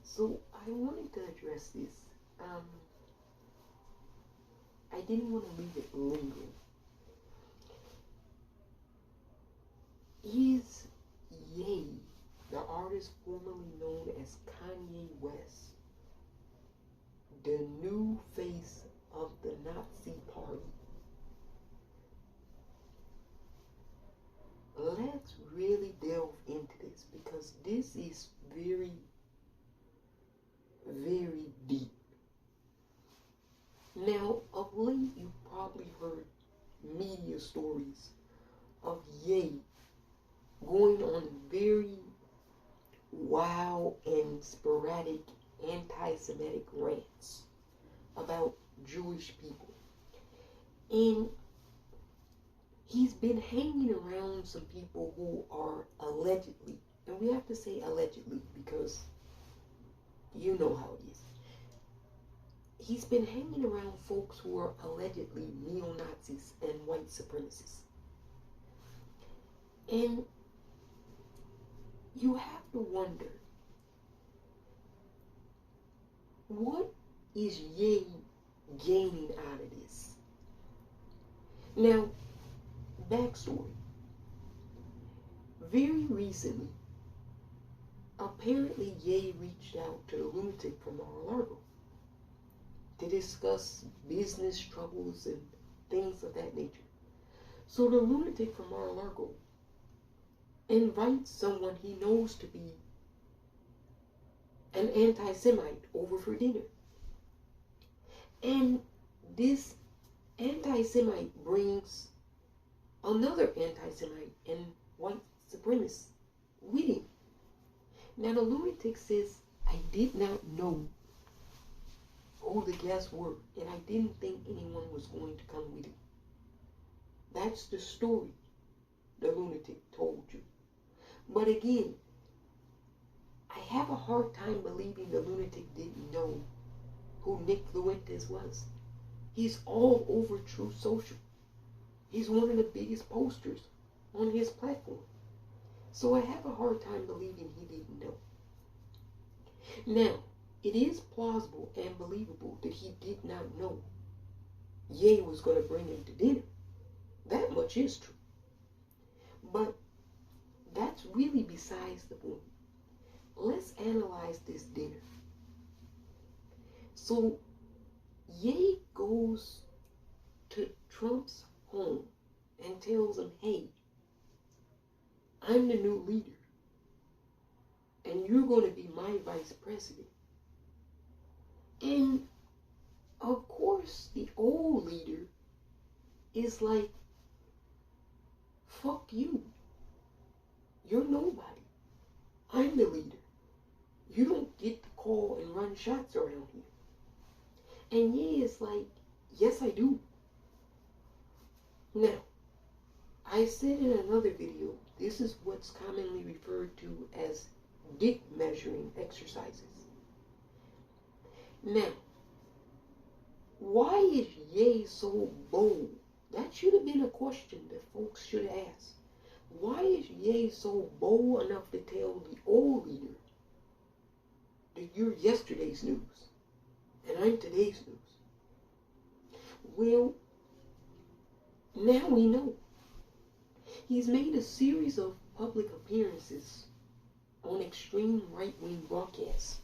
So I wanted to address this. Um, I didn't want to leave it lingering. Is Ye, the artist formerly known as Kanye West, the new face of the Nazi Party? Let's really delve into this because this is very, very deep. Now, of late, you've probably heard media stories of Ye going on very wild and sporadic anti-Semitic rants about Jewish people. And he's been hanging around some people who are allegedly, and we have to say allegedly because you know how it is. He's been hanging around folks who are allegedly neo-Nazis and white supremacists. And you have to wonder, what is Ye gaining out of this? Now, backstory. Very recently, apparently Ye reached out to the lunatic from Mar-a-Lago to discuss business troubles and things of that nature. So the lunatic from Mar-a-Lago invites someone he knows to be an anti-Semite over for dinner. And this anti-Semite brings another anti-Semite and white supremacist with him. Now the lunatic says, I did not know who the guests were, and I didn't think anyone was going to come with him. That's the story the lunatic told you. But again, I have a hard time believing the lunatic didn't know who Nick Fuentes was. He's all over Truth Social. He's one of the biggest posters on his platform. So I have a hard time believing he didn't know. Now, it is plausible and believable that he did not know Ye was going to bring him to dinner. That much is true. But that's really besides the point. Let's analyze this dinner. So, Ye goes to Trump's home and tells him, hey, I'm the new leader, and you're going to be my vice president. And, of course, the old leader is like, fuck you. You're nobody. I'm the leader. You don't get to call and run shots around here. And Ye is like, yes, I do. Now, I said in another video, this is what's commonly referred to as dick measuring exercises. Now, why is Ye so bold? That should have been a question that folks should ask. Why is Ye so bold enough to tell the old leader that you're yesterday's news and I'm today's news? Well, now we know. He's made a series of public appearances on extreme right-wing broadcasts.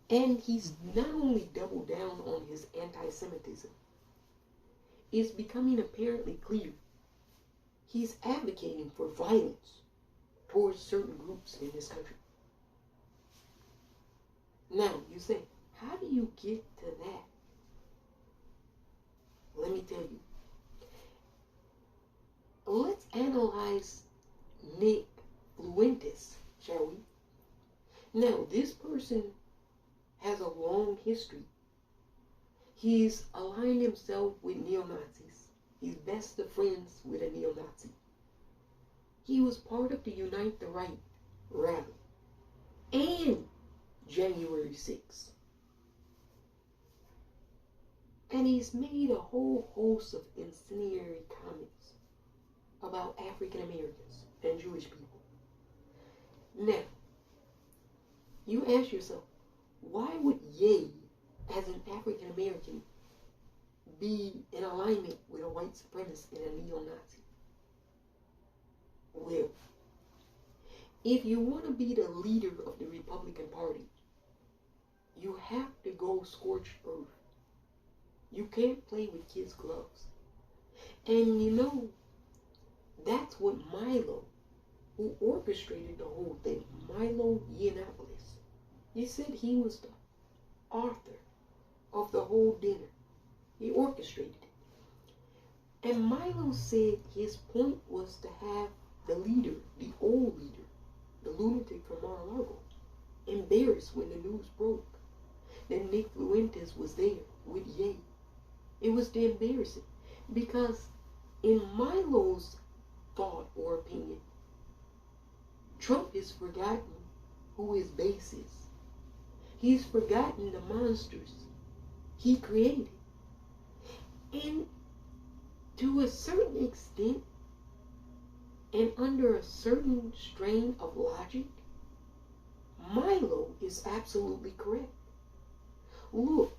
And he's not only doubled down on his anti-Semitism, it's becoming apparently clear he's advocating for violence towards certain groups in this country. Now, you say, how do you get to that? Let me tell you. Let's analyze Nick Fuentes, shall we? Now, this person has a long history. He's aligned himself with neo-Nazis. He's best of friends with a neo-Nazi. He was part of the Unite the Right rally and January 6th. And he's made a whole host of incendiary comments about African Americans and Jewish people. Now, You ask yourself, why would Ye, as an African American, be in alignment with a white supremacist and a neo-Nazi? Well, if you want to be the leader of the Republican Party, you have to go scorched earth. You can't play with kids' gloves. And you know, that's what Milo, who orchestrated the whole thing, Milo Yiannopoulos, he said he was the author of the whole dinner. He orchestrated it. And Milo said his point was to have the leader, the old leader, the lunatic from Mar-a-Lago, embarrassed when the news broke that Nick Fuentes was there with Ye. It was to embarrass him, because in Milo's thought or opinion, Trump has forgotten who his base is. He's forgotten the monsters he created. And to a certain extent, and under a certain strain of logic, Milo is absolutely correct. Look,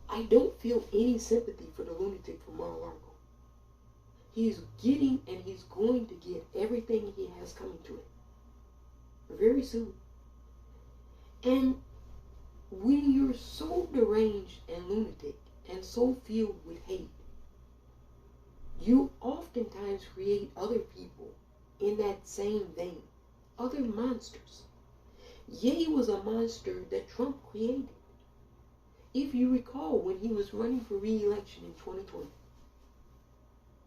I don't feel any sympathy for the lunatic from Mar-a-Lago. He's getting and he's going to get everything he has coming to him very soon. And when you're so deranged and lunatic and so filled with hate, you oftentimes create other people in that same vein, other monsters. Ye was a monster that Trump created. If you recall, when he was running for re-election in 2020,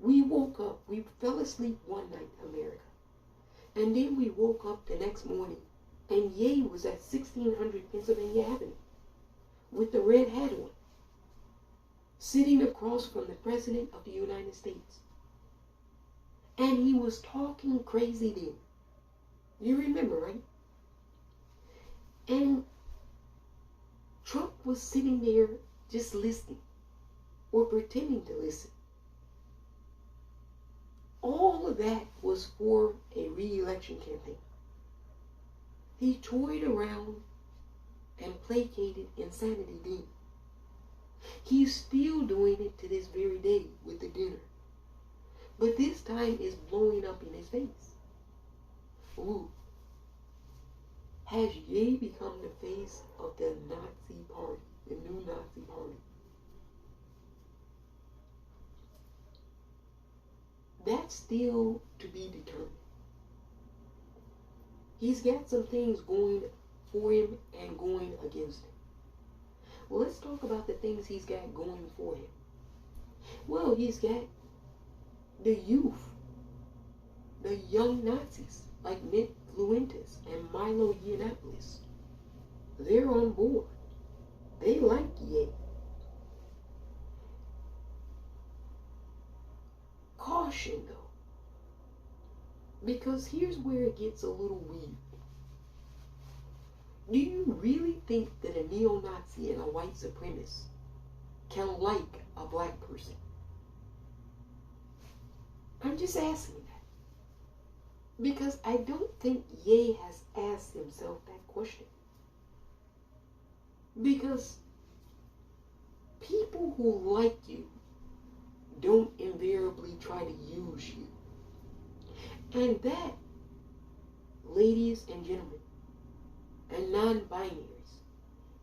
we woke up, we fell asleep one night, America, and then we woke up the next morning, and Ye was at 1600 Pennsylvania Avenue with the red hat on, sitting across from the President of the United States. And he was talking crazy then. You remember, right? And Trump was sitting there just listening or pretending to listen. All of that was for a re-election campaign. He toyed around and placated insanity then. He's still doing it to this very day with the dinner. But this time it's blowing up in his face. Ooh. Has Ye become the face of the Nazi party, the new Nazi party? That's still to be determined. He's got some things going for him and going against him. Well, let's talk about the things he's got going for him. Well, he's got the youth, the young Nazis like Nick Fuentes and Milo Yiannopoulos. They're on board. They like Ye. Caution, though, because here's where it gets a little weird. Do you really think that a neo-Nazi and a white supremacist can like a black person? I'm just asking that, because I don't think Ye has asked himself that question. Because people who like you don't invariably try to use you. And that, ladies and gentlemen, and non-binaries,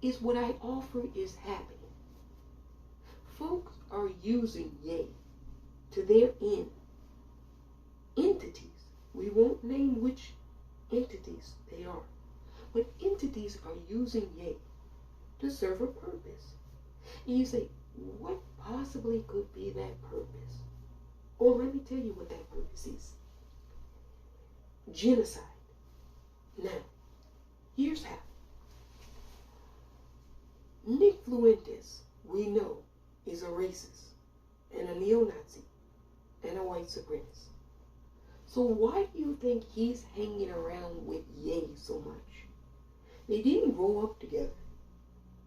is what I offer is happening. Folks are using Ye to their end. Entities, we won't name which entities they are, but entities are using Ye to serve a purpose. And you say, what possibly could be that purpose? Or let me tell you what that purpose is. Genocide. Now, here's how. Nick Fuentes, we know, is a racist and a neo-Nazi and a white supremacist. So why do you think he's hanging around with Ye so much? They didn't grow up together.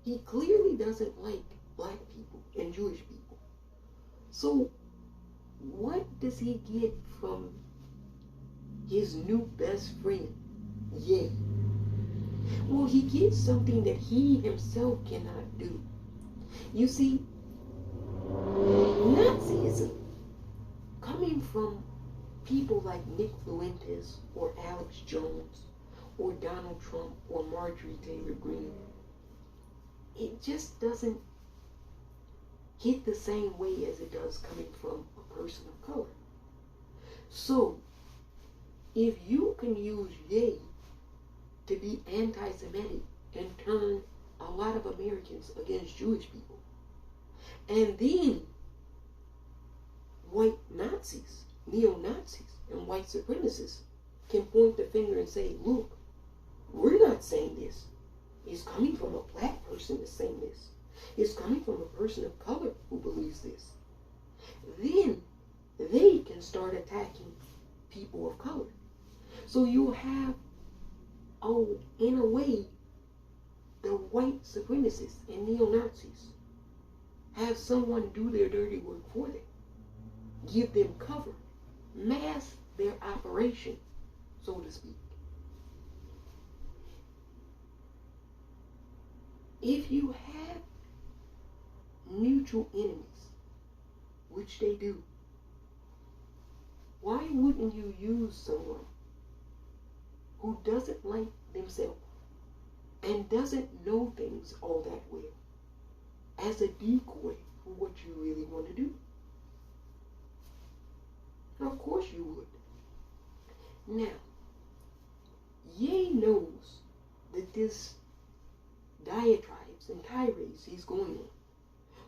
He clearly doesn't like black people and Jewish people. So what does he get from his new best friend, Ye? Well, he gets something that he himself cannot do. You see, Nazism, coming from people like Nick Fuentes or Alex Jones or Donald Trump or Marjorie Taylor Greene, it just doesn't hit the same way as it does coming from a person of color. So, if you can use Ye to be anti-Semitic and turn a lot of Americans against Jewish people, and then white Nazis, neo-Nazis, and white supremacists can point the finger and say, look, we're not saying this. It's coming from a black person that's saying this. It's coming from a person of color who believes this. Then they can start attacking people of color. So you'll have, in a way, the white supremacists and neo-Nazis have someone do their dirty work for them. Give them cover. Mask their operation, so to speak. If you have mutual enemies, which they do, why wouldn't you use someone who doesn't like themselves and doesn't know things all that well as a decoy for what you really want to do? Of course you would. Now, Ye knows that this diatribes and tirades he's going on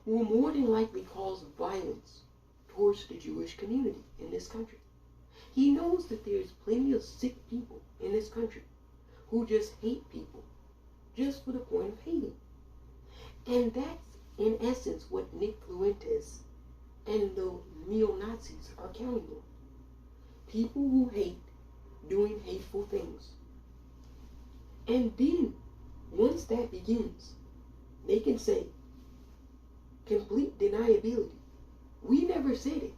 will more than likely cause violence towards the Jewish community in this country. He knows that there's plenty of sick people in this country who just hate people just for the point of hating. And that's in essence what Nick Fuentes and the neo-Nazis are counting on. People who hate doing hateful things. And then, once that begins, they can say, complete deniability. We never said it.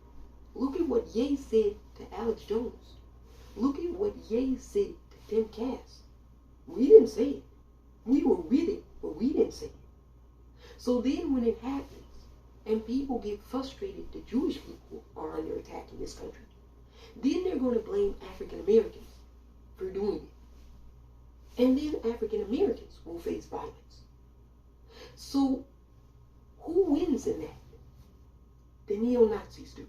Look at what Ye said to Alex Jones. Look at what Ye said to Tim Cass. We didn't say it. We were with it, but we didn't say it. So then when it happens, and people get frustrated that Jewish people are under attack in this country, then they're going to blame African Americans for doing it. And then African Americans will face violence. So who wins in that? The neo-Nazis do.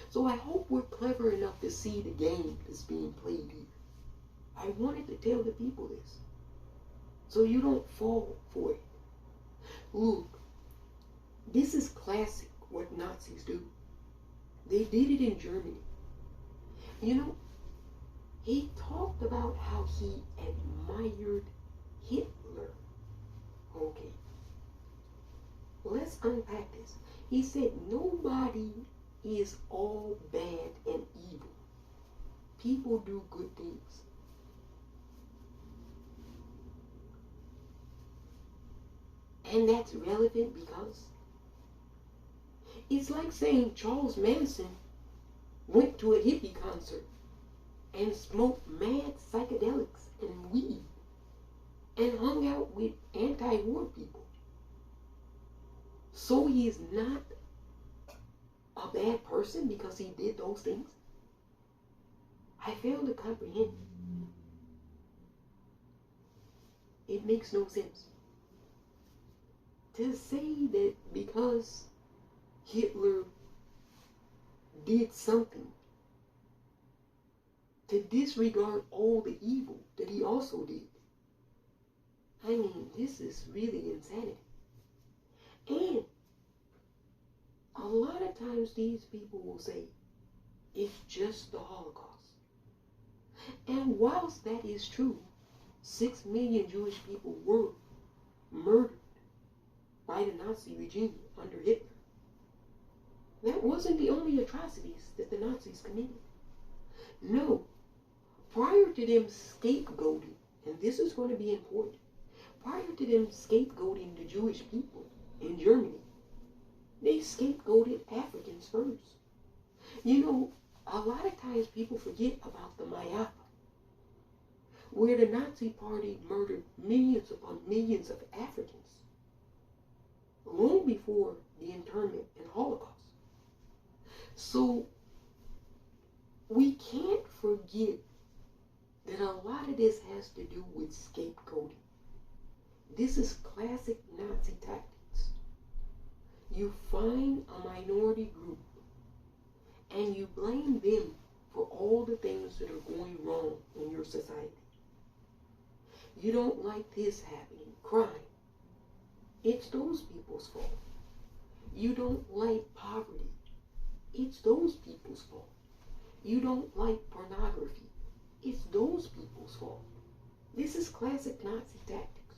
So I hope we're clever enough to see the game that's being played here. I wanted to tell the people this, so you don't fall for it. Look, this is classic what Nazis do. They did it in Germany. You know, he talked about how he admired Hitler. Okay. Let's unpack this. He said nobody is all bad and evil. People do good things. And that's relevant because it's like saying Charles Manson went to a hippie concert and smoked mad psychedelics and weed and hung out with anti-war people. So he is not a bad person because he did those things? I fail to comprehend. It makes no sense. To say that because Hitler did something, to disregard all the evil that he also did. I mean, this is really insanity. And a lot of times these people will say, it's just the Holocaust. And whilst that is true, 6 million Jewish people were murdered by the Nazi regime under Hitler. That wasn't the only atrocities that the Nazis committed. No, prior to them scapegoating, and this is going to be important, prior to them scapegoating the Jewish people in Germany, they scapegoated Africans first. You know, a lot of times people forget about the Mayapa. where the Nazi Party murdered millions upon millions of Africans long before the internment and Holocaust. So we can't forget that a lot of this has to do with scapegoating. This is classic Nazi tactics. You find a minority group and you blame them for all the things that are going wrong in your society. You don't like this happening, crime. It's those people's fault. You don't like poverty. It's those people's fault. You don't like pornography. It's those people's fault. This is classic Nazi tactics,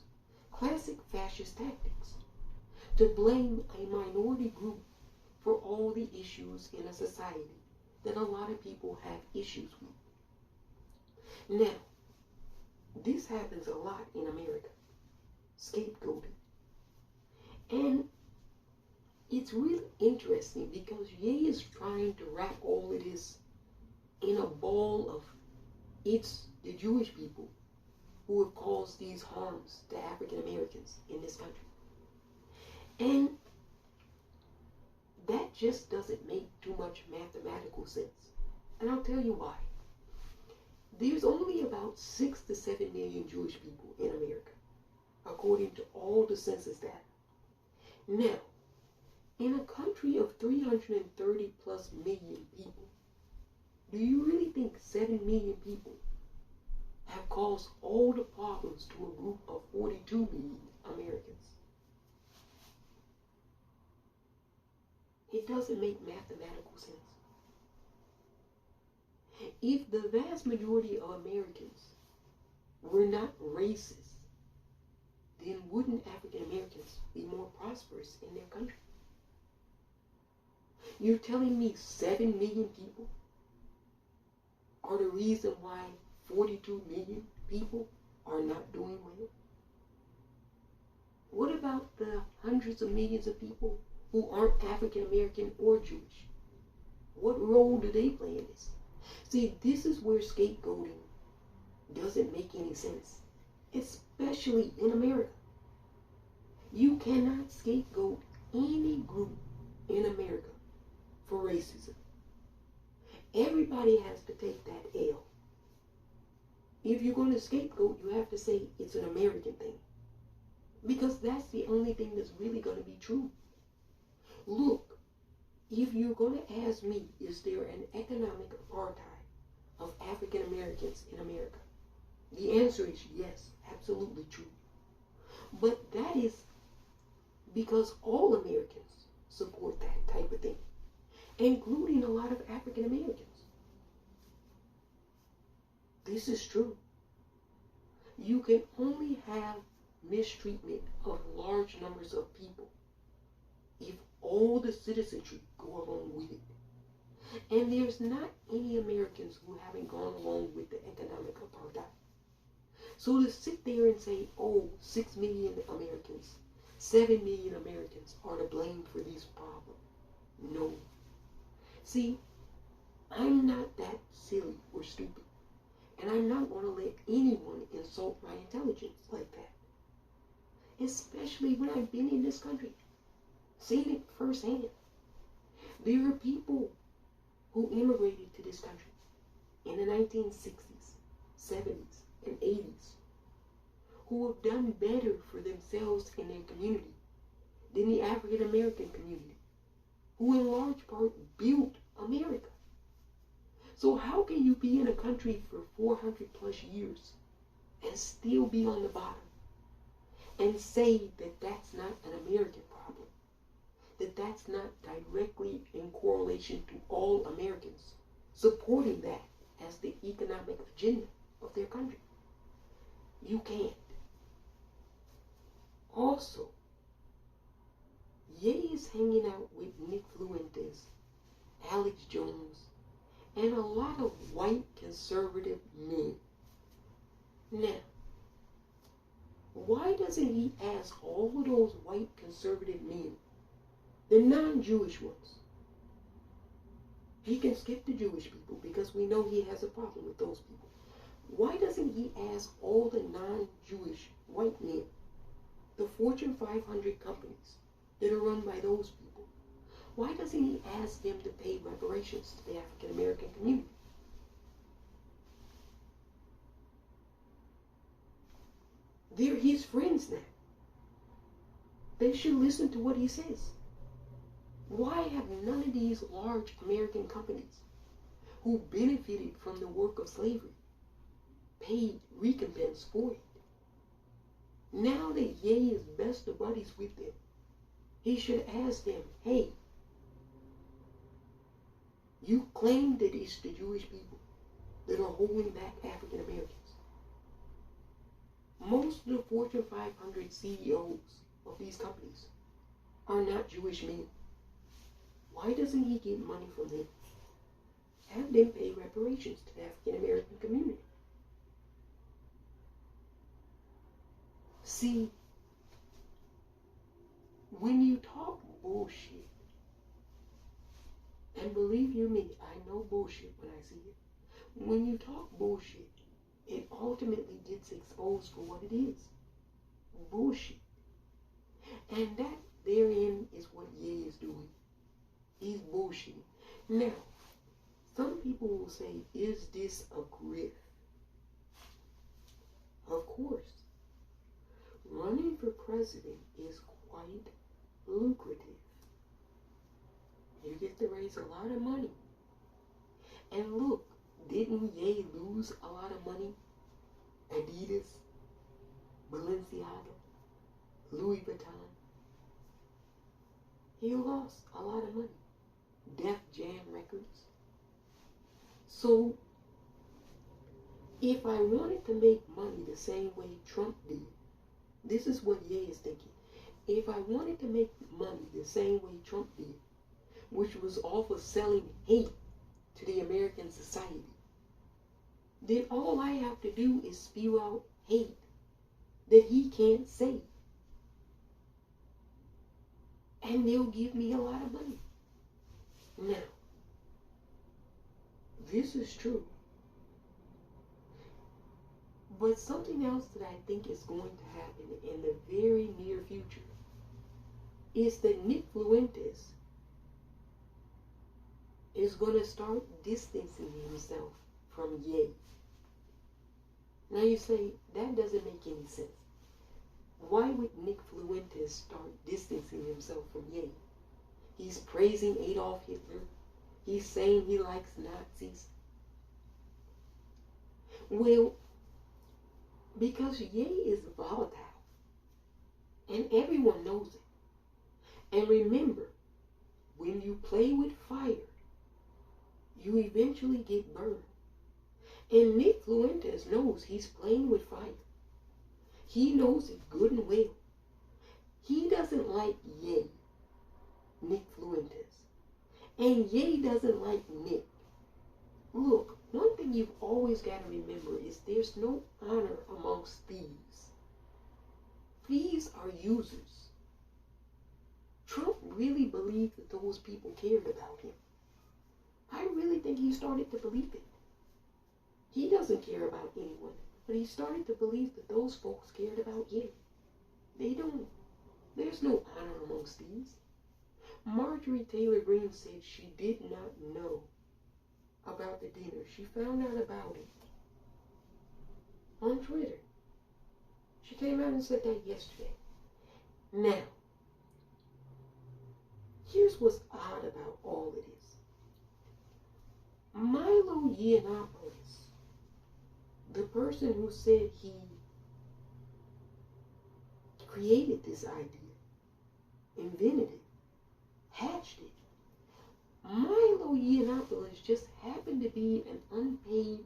classic fascist tactics, to blame a minority group for all the issues in a society that a lot of people have issues with. Now, this happens a lot in America, scapegoating. And it's really interesting because Ye is trying to wrap all of this in a ball of it's the Jewish people who have caused these harms to African Americans in this country. And that just doesn't make too much mathematical sense. And I'll tell you why. There's only about 6 to 7 million Jewish people in America, according to all the census data. Now, in a country of 330 plus million people, do you really think 7 million people have caused all the problems to a group of 42 million Americans? It doesn't make mathematical sense. If the vast majority of Americans were not racist, then wouldn't African Americans be more prosperous in their country? You're telling me 7 million people are the reason why 42 million people are not doing well? What about the hundreds of millions of people who aren't African American or Jewish? What role do they play in this? See, this is where scapegoating doesn't make any sense, especially in America. You cannot scapegoat any group in America for racism. Everybody has to take that L. If you're going to scapegoat, you have to say it's an American thing, because that's the only thing that's really going to be true. Look, if you're going to ask me, is there an economic apartheid of African Americans in America? The answer is yes, absolutely true. But that is because all Americans support that type of thing, including a lot of African Americans. This is true. You can only have mistreatment of large numbers of people if all the citizenry go along with it. And there's not any Americans who haven't gone along with the economic apartheid. So to sit there and say, oh, 6 million Americans, 7 million Americans are to blame for these problems. No. See, I'm not that silly or stupid. And I'm not going to let anyone insult my intelligence like that. Especially when I've been in this country, seen it firsthand. There are people who immigrated to this country in the 1960s, 70s, and 80s who have done better for themselves and their community than the African American community, who in large part built America. So how can you be in a country for 400 plus years and still be on the bottom and say that that's not an American problem, that that's not directly in correlation to all Americans supporting that as the economic agenda of their country? You can't. Also, Ye is hanging out with Nick Fuentes, Alex Jones, and a lot of white conservative men. Now, why doesn't he ask all of those white conservative men, the non-Jewish ones? He can skip the Jewish people because we know he has a problem with those people. Why doesn't he ask all the non-Jewish white men, the Fortune 500 companies that are run by those people? Why doesn't he ask them to pay reparations to the African American community? They're his friends now. They should listen to what he says. Why have none of these large American companies who benefited from the work of slavery paid recompense for it? Now that Ye is best of buddies with them, he should ask them, hey, you claim that it's the Jewish people that are holding back African Americans. Most of the Fortune 500 CEOs of these companies are not Jewish men. Why doesn't he get money from them? Have them pay reparations to the African American community. See, when you talk bullshit, and believe you me, I know bullshit when I see it. When you talk bullshit, it ultimately gets exposed for what it is. Bullshit. And that therein is what Ye is doing. He's bullshitting. Now, some people will say, is this a grift? Of course. Running for president is quite lucrative. You get to raise a lot of money. And look, didn't Ye lose a lot of money? Adidas, Balenciaga, Louis Vuitton. He lost a lot of money. Def Jam Records. So, if I wanted to make money the same way Trump did, this is what Ye is thinking. If I wanted to make money the same way Trump did, which was off of selling hate to the American society, then all I have to do is spew out hate that he can't say. And they'll give me a lot of money. Now, this is true. But something else that I think is going to happen in the very near future is that Nick Fuentes is going to start distancing himself from Ye. Now you say, that doesn't make any sense. Why would Nick Fuentes start distancing himself from Ye? He's praising Adolf Hitler. He's saying he likes Nazis. Well, because Ye is volatile. And everyone knows it. And remember, when you play with fire, you eventually get burned. And Nick Fuentes knows he's playing with fire. He knows it good and well. He doesn't like Ye, Nick Fuentes. And Ye doesn't like Nick. Look, one thing you've always got to remember is there's no honor amongst thieves. Thieves are users. Trump really believed that those people cared about him. I really think he started to believe it. He doesn't care about anyone, but he started to believe that those folks cared about him. They don't. There's no honor amongst thieves. Marjorie Taylor Greene said she did not know about the dinner. She found out about it on Twitter. She came out and said that yesterday. Now, here's what's odd about all of this. Milo Yiannopoulos, the person who said he created this idea, invented it, hatched it, Milo Yiannopoulos just happened to be an unpaid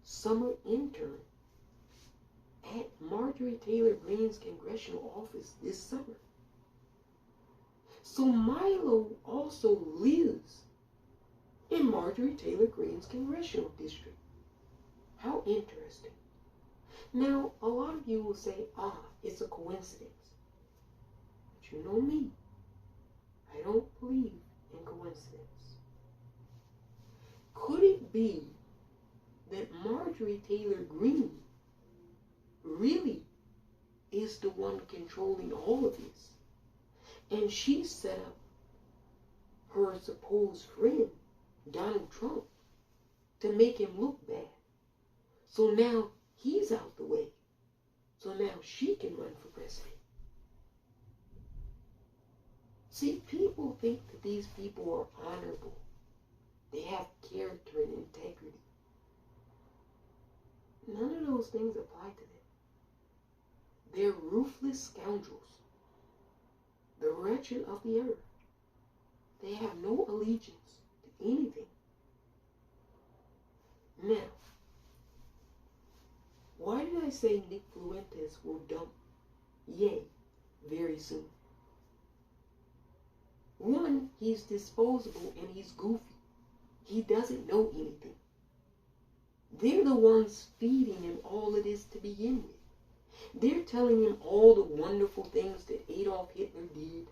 summer intern at Marjorie Taylor Greene's congressional office this summer. So Milo also lives in Marjorie Taylor Greene's congressional district. How interesting. Now, a lot of you will say, it's a coincidence. But you know me. I don't believe in coincidence. Could it be that Marjorie Taylor Greene really is the one controlling all of this. And she set up her supposed friend, Donald Trump, to make him look bad. So now he's out the way. So now she can run for president. See, people think that these people are honorable. They have character and integrity. None of those things apply to them. They're ruthless scoundrels, the wretched of the earth. They have no allegiance to anything. Now, why did I say Nick Fuentes will dump Ye very soon? One, he's disposable and he's goofy. He doesn't know anything. They're the ones feeding him all of this to begin with. They're telling him all the wonderful things that Adolf Hitler did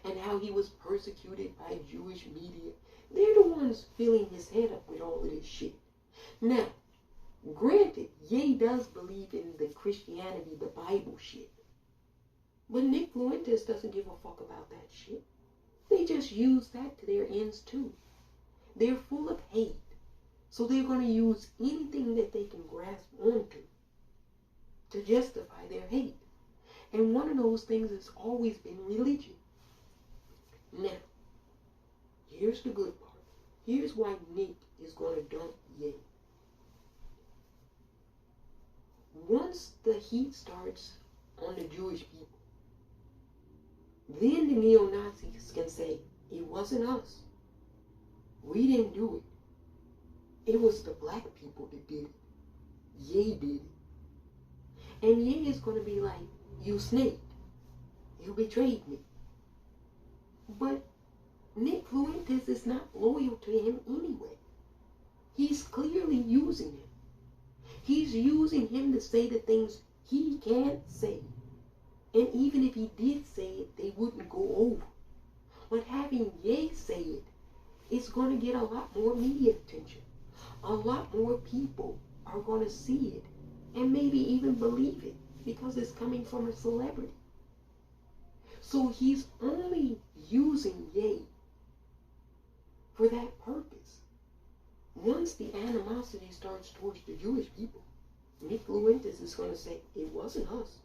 and how he was persecuted by Jewish media. They're the ones filling his head up with all of this shit. Now, granted, Ye does believe in the Christianity, the Bible shit. But Nick Fuentes doesn't give a fuck about that shit. They just use that to their ends too. They're full of hate. So they're going to use anything that they can grasp onto to justify their hate. And one of those things has always been religion. Now, here's the good part. Here's why Nick is going to dump Ye. Once the heat starts on the Jewish people, then the neo-Nazis can say, it wasn't us. We didn't do it. It was the black people that did it. Ye did it. And Ye is going to be like, you snaked. You betrayed me. But Nick Fuentes is not loyal to him anyway. He's clearly using him. He's using him to say the things he can't say. And even if he did say it, they wouldn't go over. But having Ye say it, it's going to get a lot more media attention. A lot more people are going to see it and maybe even believe it because it's coming from a celebrity. So he's only using Ye for that purpose. Once the animosity starts towards the Jewish people, Nick Fuentes is going to say, it wasn't us.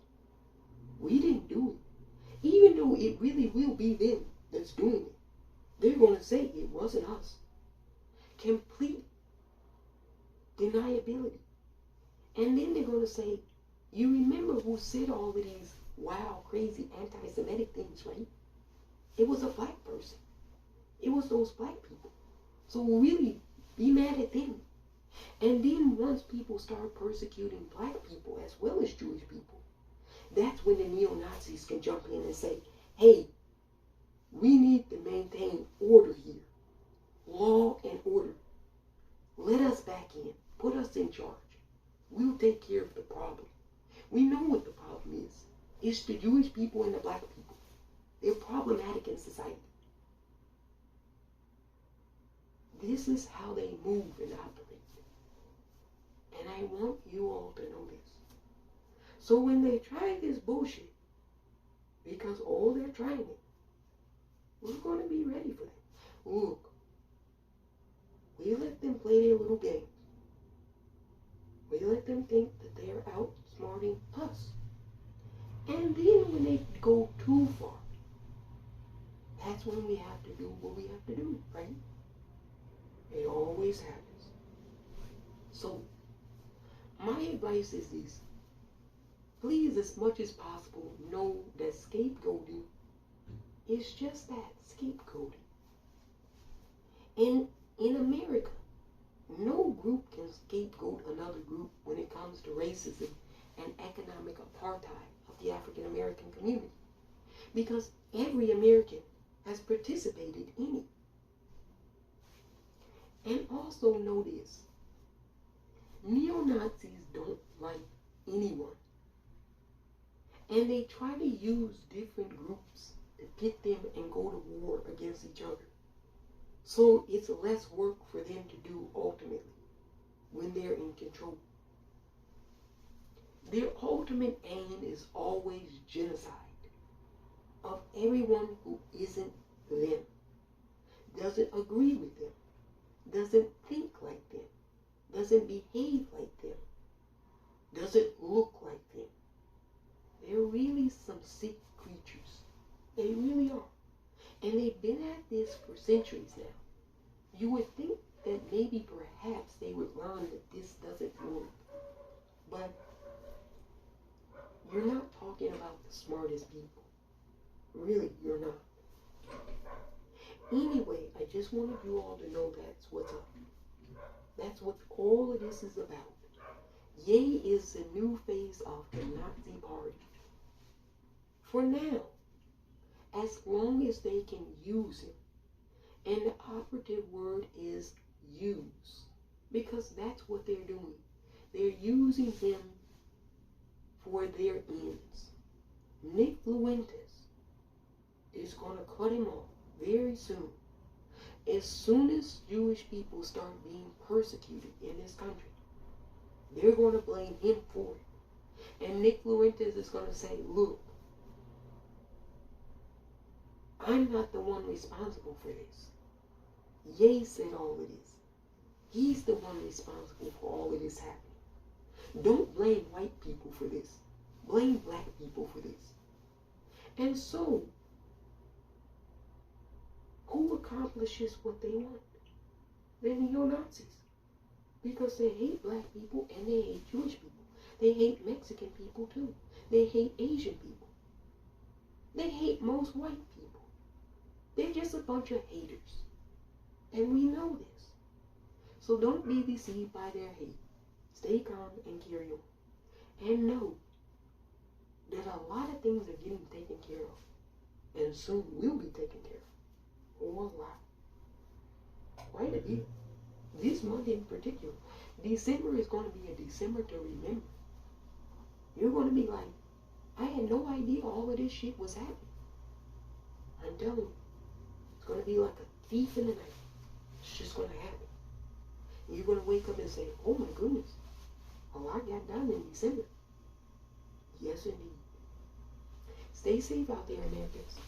We didn't do it. Even though it really will be them that's doing it, they're going to say it wasn't us. Complete deniability. And then they're going to say, you remember who said all of these wild, crazy, anti-Semitic things, right? It was a black person. It was those black people. So really, be mad at them. And then once people start persecuting black people as well as Jewish people, that's when the neo-Nazis can jump in and say, hey, we need to maintain order here. Law and order. Let us back in. Put us in charge. We'll take care of the problem. We know what the problem is. It's the Jewish people and the black people. They're problematic in society. This is how they move and operate. And I want you all to know this. So when they try this bullshit, because all they're trying it, we're going to be ready for them. Look, we let them play their little games. We let them think that they're outsmarting us. And then when they go too far, that's when we have to do what we have to do, right? It always happens. So, my advice is this. Please, as much as possible, know that scapegoating is just that, scapegoating. And in America, no group can scapegoat another group when it comes to racism and economic apartheid of the African American community. Because every American has participated in it. And also know this. Neo-Nazis don't like anyone. And they try to use different groups to pit them and go to war against each other. So it's less work for them to do ultimately. when they're in control. Their ultimate aim is always genocide of everyone who isn't them, doesn't agree with them, doesn't think like them, doesn't behave like them, doesn't look like them. They're really some sick creatures. They really are. And they've been at this for centuries now. You would think that maybe perhaps they would learn that this doesn't work. But you're not talking about the smartest people. Really, you're not. Anyway, I just wanted you all to know that's what's up. That's what all of this is about. Ye is the new face of the Nazi party. For now, as long as they can use him. And the operative word is use. Because that's what they're doing. They're using him for their ends. Nick Fuentes is going to cut him off very soon. As soon as Jewish people start being persecuted in this country, they're going to blame him for it. And Nick Fuentes is going to say, look, I'm not the one responsible for this. Ye said all of this. He's the one responsible for all of this happening. Don't blame white people for this. Blame black people for this. And so, who accomplishes what they want? The neo-Nazis. Because they hate black people and they hate Jewish people. They hate Mexican people too. They hate Asian people. They hate most white people. They're just a bunch of haters. And we know this. So don't be deceived by their hate. Stay calm and carry on. And know that a lot of things are getting taken care of. And soon will be taken care of. Or a lot. Quite a bit. This month in particular. December is going to be a December to remember. You're going to be like, I had no idea all of this shit was happening. I'm telling you. It's going to be like a thief in the night. It's just going to happen. And you're going to wake up and say, oh my goodness, a lot got done in December. Yes, indeed. Stay safe out there, Americans.